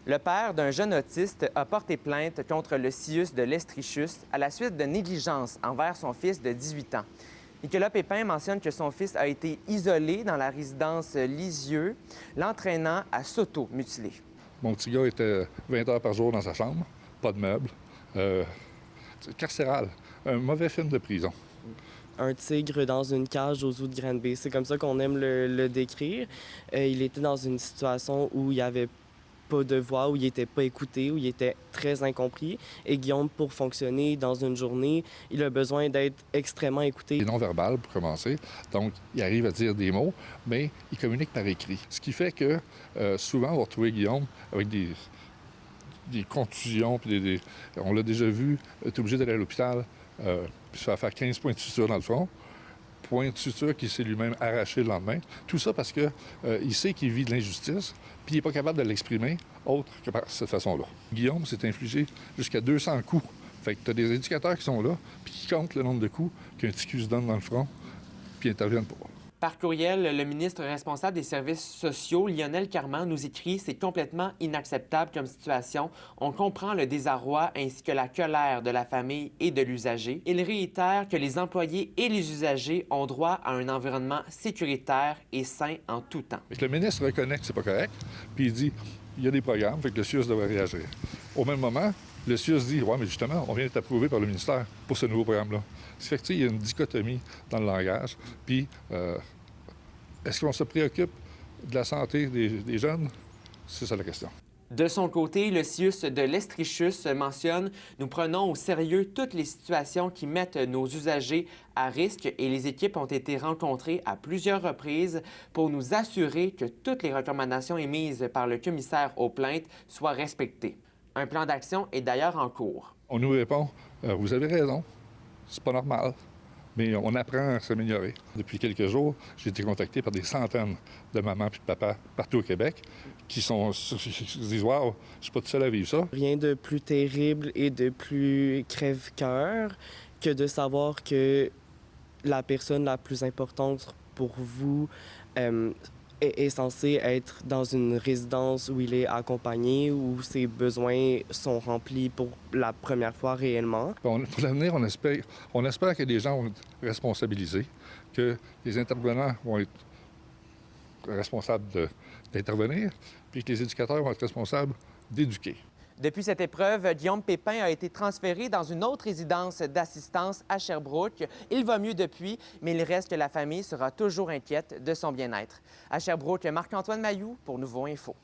Le père d'un jeune autiste a porté plainte contre le CIUS de l'Estrichus à la suite de négligence envers son fils de 18 ans. Nicolas Pépin mentionne que son fils a été isolé dans la résidence Lisieux, l'entraînant à s'auto-mutiler. Mon petit gars était 20 heures par jour dans sa chambre, pas de meubles, carcéral, un mauvais film de prison. Un tigre dans une cage aux eaux de Granby. C'est comme ça qu'on aime le décrire. Il était dans une situation où il n'y avait pas de voix, où il n'était pas écouté, où il était très incompris. Et Guillaume, pour fonctionner dans une journée, il a besoin d'être extrêmement écouté. Il est non-verbal, pour commencer. Donc, il arrive à dire des mots, mais il communique par écrit. Ce qui fait que souvent, on va retrouver Guillaume avec des contusions. Puis on l'a déjà vu, est obligé d'aller à l'hôpital, puis se faire 15 points de suture dans le front. Point de suture qui s'est lui-même arraché le lendemain. Tout ça parce que il sait qu'il vit de l'injustice, puis il n'est pas capable de l'exprimer autre que par cette façon-là. Guillaume s'est infligé jusqu'à 200 coups. Fait que tu as des éducateurs qui sont là, puis qui comptent le nombre de coups qu'un petit cul se donne dans le front, puis ils n'interviennent pas. Par courriel, le ministre responsable des services sociaux, Lionel Carman, nous écrit « C'est complètement inacceptable comme situation. On comprend le désarroi ainsi que la colère de la famille et de l'usager. Il réitère que les employés et les usagers ont droit à un environnement sécuritaire et sain en tout temps. » Le ministre reconnaît que c'est pas correct, puis il dit il y a des programmes, fait que le CIUS devrait réagir. Au même moment, le CIUS dit ouais, mais justement, on vient d'être approuvé par le ministère pour ce nouveau programme-là. Ça fait que, il y a une dichotomie dans le langage. Puis, est-ce qu'on se préoccupe de la santé des jeunes? C'est ça la question. De son côté, le CIUS de l'Estrichus mentionne « Nous prenons au sérieux toutes les situations qui mettent nos usagers à risque et les équipes ont été rencontrées à plusieurs reprises pour nous assurer que toutes les recommandations émises par le commissaire aux plaintes soient respectées. » Un plan d'action est d'ailleurs en cours. On nous répond vous avez raison, c'est pas normal, mais on apprend à s'améliorer. Depuis quelques jours, j'ai été contacté par des centaines de mamans et de papas partout au Québec qui se disent waouh, je suis pas tout seul à vivre ça. Rien de plus terrible et de plus crève-cœur que de savoir que la personne la plus importante pour vous est censé être dans une résidence où il est accompagné, où ses besoins sont remplis pour la première fois réellement. Pour l'avenir, on espère que les gens vont être responsabilisés, que les intervenants vont être responsables d'intervenir, puis que les éducateurs vont être responsables d'éduquer. Depuis cette épreuve, Guillaume Pépin a été transféré dans une autre résidence d'assistance à Sherbrooke. Il va mieux depuis, mais il reste que la famille sera toujours inquiète de son bien-être. À Sherbrooke, Marc-Antoine Mailloux pour Nouveau Info.